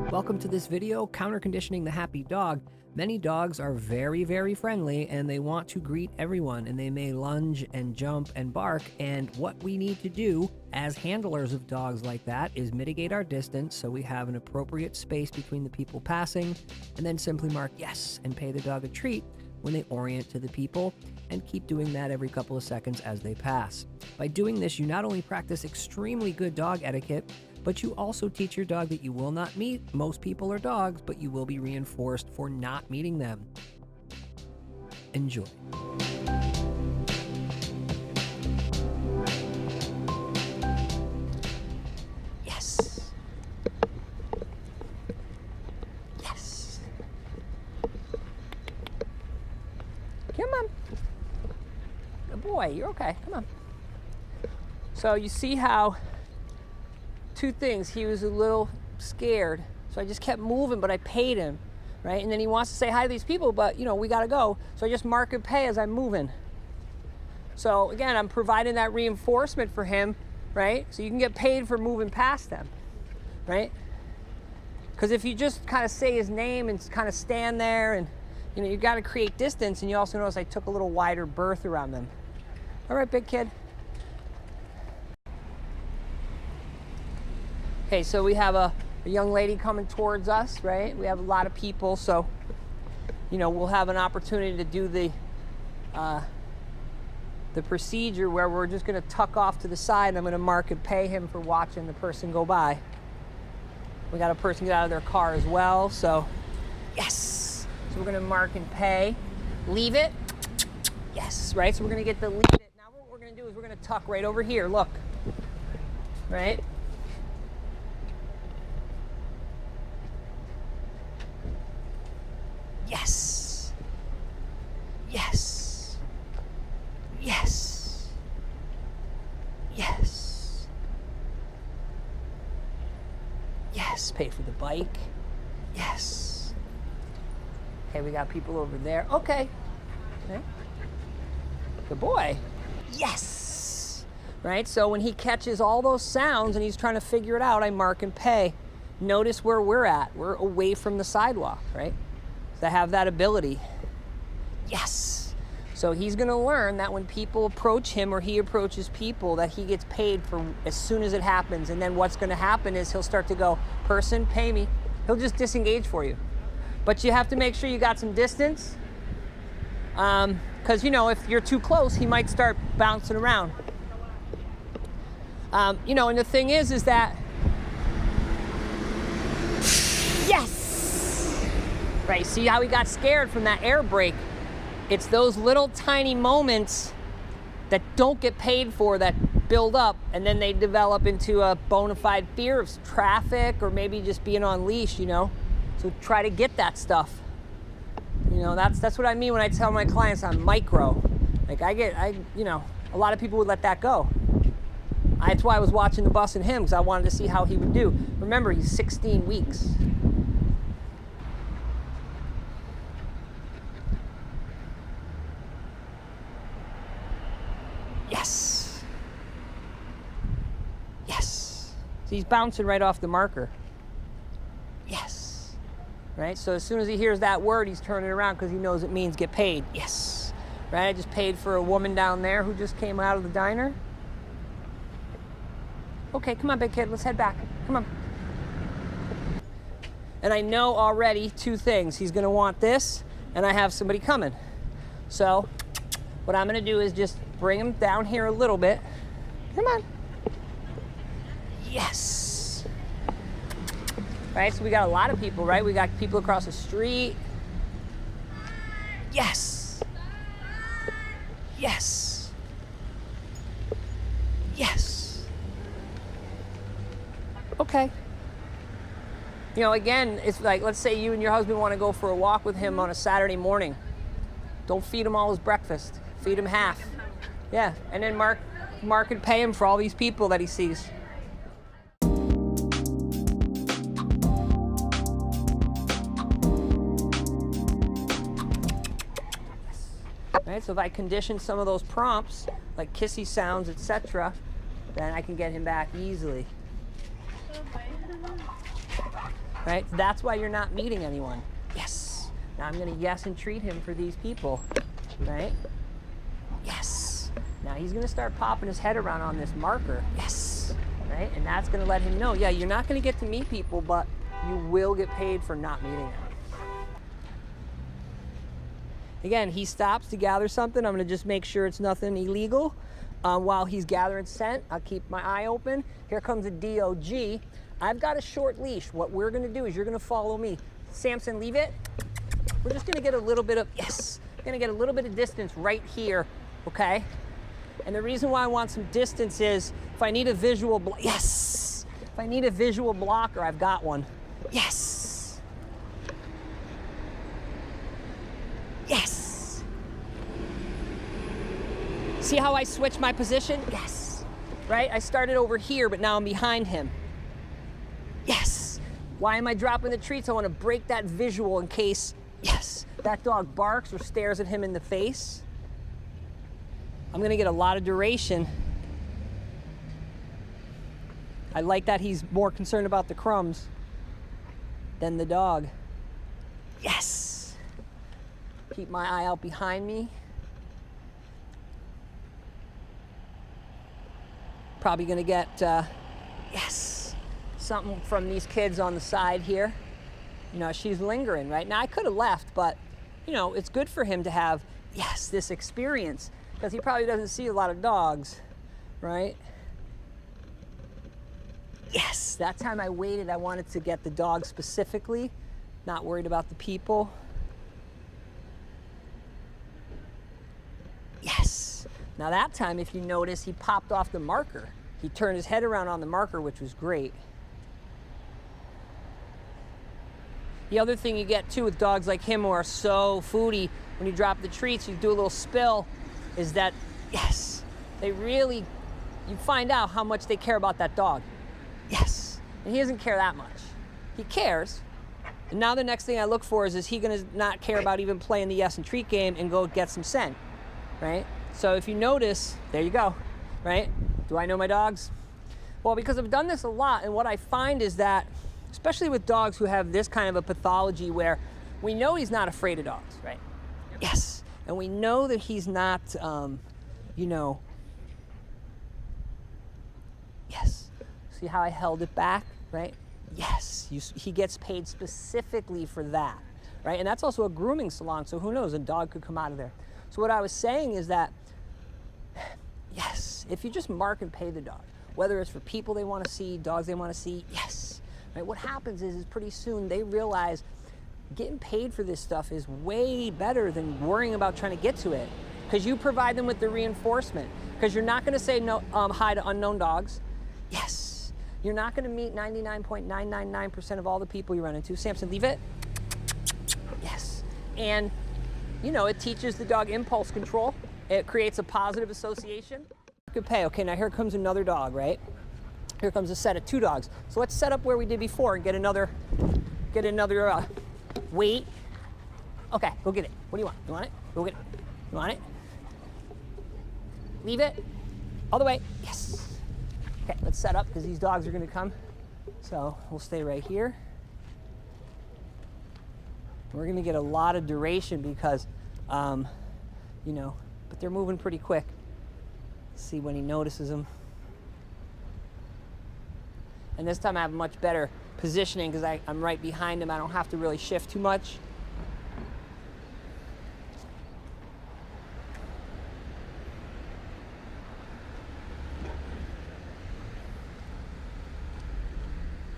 Welcome to this video, Counter Conditioning the Happy Dog. Many dogs are very, very friendly and they want to greet everyone, and they may lunge and jump and bark. And what we need to do as handlers of dogs like that is mitigate our distance so we have an appropriate space between the people passing, and then simply mark yes and pay the dog a treat when they orient to the people, and keep doing that every couple of seconds as they pass. By doing this, you not only practice extremely good dog etiquette, but you also teach your dog that you will not meet most people or dogs, but you will be reinforced for not meeting them. Enjoy. Yes. Yes. Come on. Good boy, you're okay. Come on. So you see how two things, he was a little scared, so I just kept moving, but I paid him, right? And then he wants to say hi to these people, but you know, we gotta go, so I just mark and pay as I'm moving. So again, I'm providing that reinforcement for him, right? So you can get paid for moving past them, right? Because if you just kind of say his name and kind of stand there, and you know, you got to create distance. And you also notice I took a little wider berth around them. All right, big kid. Okay, so we have a young lady coming towards us, right? We have a lot of people, so, you know, we'll have an opportunity to do the procedure where we're just gonna tuck off to the side, and I'm gonna mark and pay him for watching the person go by. We got a person get out of their car as well, so, yes. So we're gonna mark and pay. Leave it, yes, right? So we're gonna get the leave it. Now what we're gonna do is we're gonna tuck right over here, look, right? Yes. Yes. Yes. Yes. Yes. Pay for the bike. Yes. Okay, we got people over there. Okay. Okay. Good boy. Yes. Right? So when he catches all those sounds and he's trying to figure it out, I mark and pay. Notice where we're at. We're away from the sidewalk, right? To have that ability. Yes. So he's going to learn that when people approach him or he approaches people, that he gets paid for as soon as it happens. And then what's going to happen is he'll start to go, person, pay me. He'll just disengage for you. But you have to make sure you got some distance. Because, you know, if you're too close, he might start bouncing around. You know, and the thing is that, yes. Right, see how he got scared from that air brake? It's those little tiny moments that don't get paid for that build up, and then they develop into a bona fide fear of traffic or maybe just being on leash, you know? So try to get that stuff. You know, that's what I mean when I tell my clients I'm micro. Like you know, a lot of people would let that go. That's why I was watching the bus and him, because I wanted to see how he would do. Remember, he's 16 weeks. Yes. Yes. So he's bouncing right off the marker. Yes. Right? So as soon as he hears that word, he's turning around because he knows it means get paid. Yes. Right? I just paid for a woman down there who just came out of the diner. Okay, come on, big kid. Let's head back. Come on. And I know already two things. He's going to want this, and I have somebody coming. So what I'm going to do is just bring him down here a little bit. Come on. Yes. Right, so we got a lot of people, right? We got people across the street. Yes. Yes. Yes. Okay. You know, again, it's like, let's say you and your husband want to go for a walk with him on a Saturday morning. Don't feed him all his breakfast. Feed him half. Yeah, and then mark and pay him for all these people that he sees. Right, so if I condition some of those prompts, like kissy sounds, etc., then I can get him back easily. right? That's why you're not meeting anyone. Yes. Now I'm gonna yes and treat him for these people, right? Yes. Now he's gonna start popping his head around on this marker. Yes. Right? And that's gonna let him know, yeah, you're not gonna get to meet people, but you will get paid for not meeting them. Again, he stops to gather something. I'm gonna just make sure it's nothing illegal. While he's gathering scent, I'll keep my eye open. Here comes a DOG. I've got a short leash. What we're gonna do is you're gonna follow me. Samson, leave it. We're just gonna get a little bit of, yes, we're gonna get a little bit of distance right here, okay? And the reason why I want some distance is if I need a visual, yes! If I need a visual blocker, I've got one. Yes! Yes! See how I switched my position? Yes. Right? I started over here, but now I'm behind him. Yes. Why am I dropping the treats? I want to break that visual in case, yes, that dog barks or stares at him in the face. I'm going to get a lot of duration. I like that he's more concerned about the crumbs than the dog. Yes. Keep my eye out behind me. Probably gonna get, yes, something from these kids on the side here. You know, she's lingering right now. I could have left, but you know, it's good for him to have, yes, this experience, because he probably doesn't see a lot of dogs, right? Yes, that time I waited, I wanted to get the dog specifically, not worried about the people. Yes. Now that time, if you notice, he popped off the marker. He turned his head around on the marker, which was great. The other thing you get too with dogs like him who are so foodie, when you drop the treats, you do a little spill, is that, yes, they really, you find out how much they care about that dog. Yes, and he doesn't care that much. He cares. And now the next thing I look for is he gonna not care about even playing the yes and treat game and go get some scent, right? So if you notice, there you go, right? Do I know my dogs? Well, because I've done this a lot, and what I find is that, especially with dogs who have this kind of a pathology where we know he's not afraid of dogs, right? Yes, and we know that he's not, you know, yes. See how I held it back, right? Yes, he gets paid specifically for that, right? And that's also a grooming salon, so who knows, a dog could come out of there. So what I was saying is that, yes, if you just mark and pay the dog, whether it's for people they want to see, dogs they want to see, yes. Right? What happens is pretty soon they realize getting paid for this stuff is way better than worrying about trying to get to it, because you provide them with the reinforcement, because you're not going to say no, hi to unknown dogs. Yes. You're not going to meet 99.999% of all the people you run into. Samson, leave it. Yes. And you know, it teaches the dog impulse control. It creates a positive association. Good pay. Okay, now here comes another dog, right? Here comes a set of 2 dogs. So let's set up where we did before and get another weight. Okay, go get it. What do you want? You want it? Go get it. You want it? Leave it. All the way. Yes. Okay, let's set up because these dogs are going to come. So we'll stay right here. We're going to get a lot of duration because, you know, but they're moving pretty quick. Let's see when he notices them. And this time I have much better positioning because I'm right behind him. I don't have to really shift too much.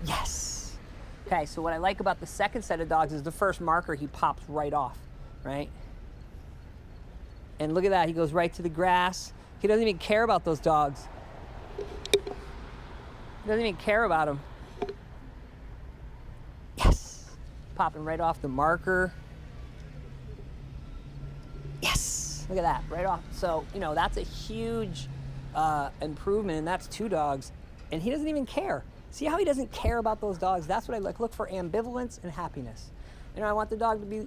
Yes. Okay, so what I like about the second set of dogs is the first marker, he pops right off, right? And look at that, he goes right to the grass. He doesn't even care about those dogs. He doesn't even care about them. Yes. Popping right off the marker. Yes. Look at that, right off. So, you know, that's a huge improvement, and that's 2 dogs. And he doesn't even care. See how he doesn't care about those dogs? That's what I like. Look for ambivalence and happiness. You know, I want the dog to be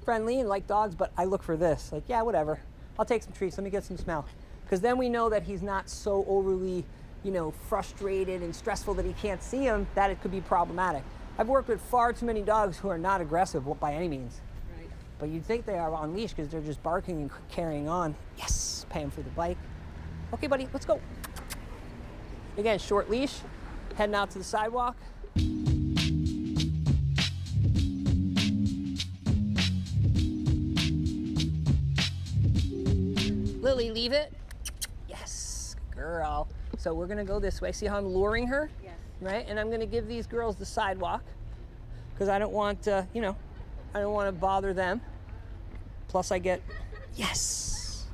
friendly and like dogs, but I look for this. Like, yeah, whatever. I'll take some treats. Let me get some smell. Because then we know that he's not so overly, you know, frustrated and stressful that he can't see them, that it could be problematic. I've worked with far too many dogs who are not aggressive by any means. Right. But you'd think they are on leash because they're just barking and carrying on. Yes, pay him for the bike. Okay, buddy, let's go. Again, short leash, heading out to the sidewalk. Lily, leave it. Yes, girl. So we're gonna go this way. See how I'm luring her? Yes. Right? And I'm gonna give these girls the sidewalk because I don't want, you know, I don't want to bother them. Plus I get, yes.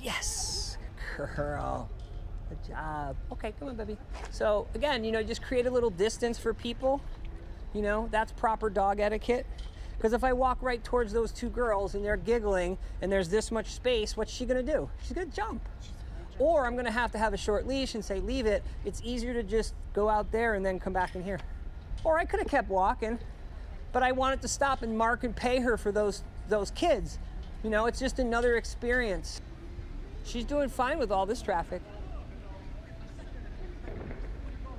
Yes, girl. Good job. Okay, come on, baby. So again, you know, just create a little distance for people. You know, that's proper dog etiquette. Because if I walk right towards those two girls and they're giggling and there's this much space, what's she gonna do? She's gonna jump. Or I'm gonna have a short leash and say, leave it. It's easier to just go out there and then come back in here. Or I could have kept walking, but I wanted to stop and mark and pay her for those kids. You know, it's just another experience. She's doing fine with all this traffic.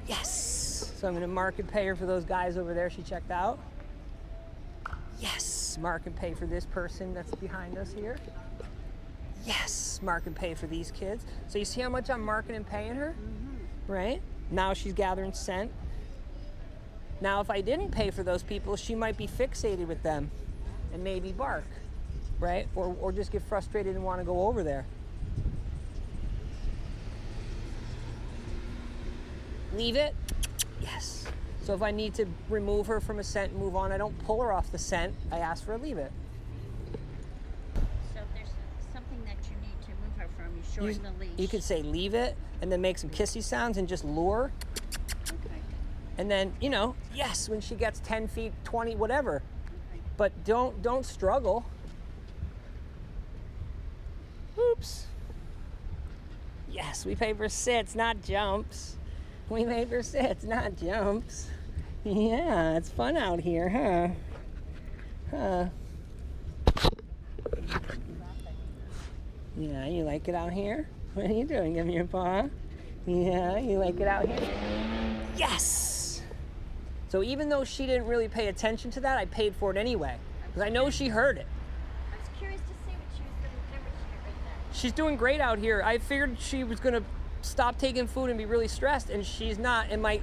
Yes. So I'm gonna mark and pay her for those guys over there she checked out. Yes, mark and pay for this person that's behind us here. Yes, mark and pay for these kids. So you see how much I'm marking and paying her? Mm-hmm. Right? Now she's gathering scent. Now if I didn't pay for those people, she might be fixated with them and maybe bark, right? Or just get frustrated and want to go over there. Leave it. Yes. So if I need to remove her from a scent and move on, I don't pull her off the scent. I ask for a leave it. So if there's something that you need to move her from, you shorten the leash. You could say leave it and then make some kissy sounds and just lure. Okay. And then, you know, yes, when she gets 10 feet, 20, whatever. Okay. But don't struggle. Oops. Yes, we pay for sits, not jumps. We made for sits, not jumps. Yeah, it's fun out here, huh? Huh. Yeah, you like it out here? What are you doing? Give me your paw. Yeah, you like it out here? Yes! So even though she didn't really pay attention to that, I paid for it anyway. Because I know she heard it. I was curious to see what she was going to do when she heard that. She's doing great out here. I figured she was going to stop taking food and be really stressed, and she's not. And my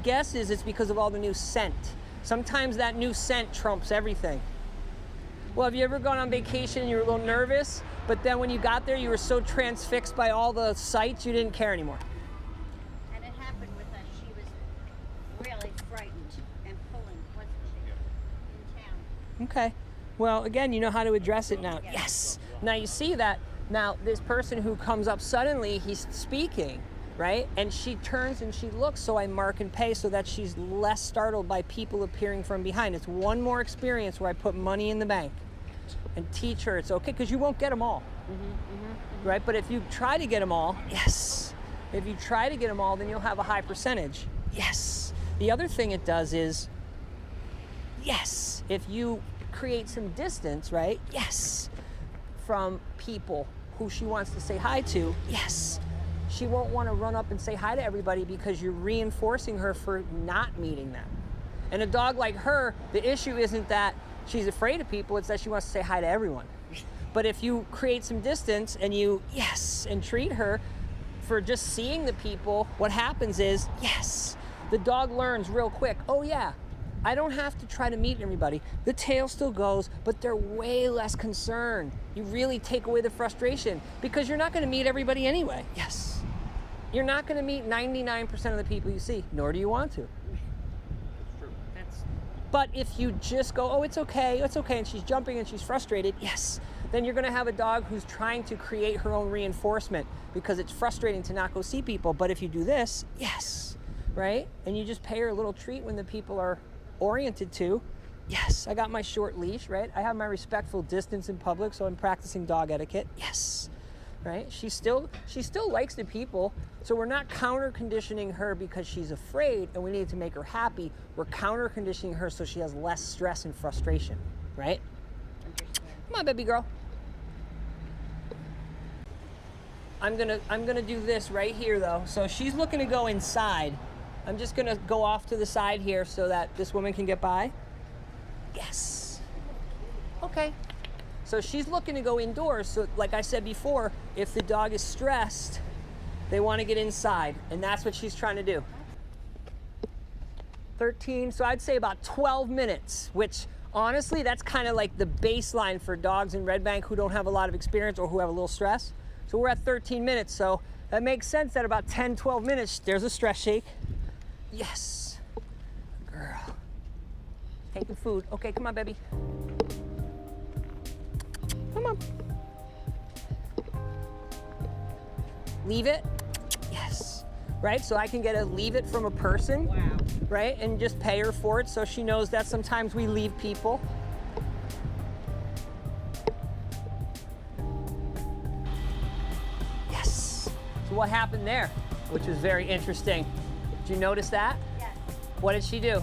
guess is it's because of all the new scent. Sometimes that new scent trumps everything. Well, have you ever gone on vacation and you were a little nervous, but then when you got there you were so transfixed by all the sights you didn't care anymore? And it happened with us. She was really frightened and pulling, wasn't she, in town? Okay. Well, again, you know how to address it now. Yes. Now you see that. Now, this person who comes up suddenly, he's speaking, right? And she turns and she looks, so I mark and pay so that she's less startled by people appearing from behind. It's one more experience where I put money in the bank and teach her it's okay, because you won't get them all, right? But if you try to get them all, yes. If you try to get them all, then you'll have a high percentage. Yes. The other thing it does is, yes, if you create some distance, right? Yes. From people who she wants to say hi to, yes, she won't want to run up and say hi to everybody because you're reinforcing her for not meeting them. And a dog like her, the issue isn't that she's afraid of people, it's that she wants to say hi to everyone. But if you create some distance and you, yes, and treat her for just seeing the people, what happens is, yes, the dog learns real quick, oh yeah, I don't have to try to meet everybody. The tail still goes, but they're way less concerned. You really take away the frustration because you're not going to meet everybody anyway. Yes. You're not going to meet 99% of the people you see, nor do you want to. That's true. But if you just go, oh, it's okay, and she's jumping and she's frustrated, yes, then you're going to have a dog who's trying to create her own reinforcement because it's frustrating to not go see people. But if you do this, yes, right? And you just pay her a little treat when the people are oriented to, yes, I got my short leash, right? I have my respectful distance in public, so I'm practicing dog etiquette, yes, right? She still likes the people, so we're not counter conditioning her because she's afraid and we need to make her happy. We're counter conditioning her so she has less stress and frustration, right? Come on, baby girl. I'm gonna do this right here though. So she's looking to go inside, I'm just gonna go off to the side here so that this woman can get by. Yes. Okay. So she's looking to go indoors. So like I said before, if the dog is stressed, they want to get inside, and that's what she's trying to do. 13, so I'd say about 12 minutes, which honestly, that's kind of like the baseline for dogs in Red Bank who don't have a lot of experience or who have a little stress. So we're at 13 minutes, so that makes sense that about 10, 12 minutes, there's a stress shake. Yes, girl. Taking food. Okay, come on, baby. Come on. Leave it. Yes. Right, so I can get a leave it from a person. Wow. Right, and just pay her for it so she knows that sometimes we leave people. Yes. So what happened there, which was very interesting. Did you notice that? Yes. What did she do?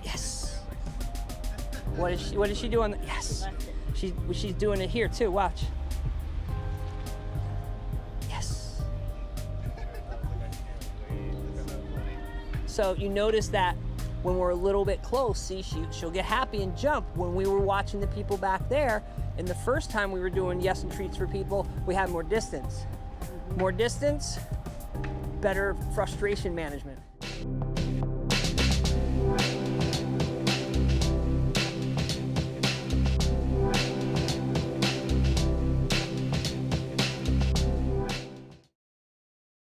Yes. What did she do on the, yes. She's doing it here too, watch. Yes. So you notice that when we're a little bit close, see, she'll get happy and jump. When we were watching the people back there, and the first time we were doing yes and treats for people, we had more distance. More distance, better frustration management.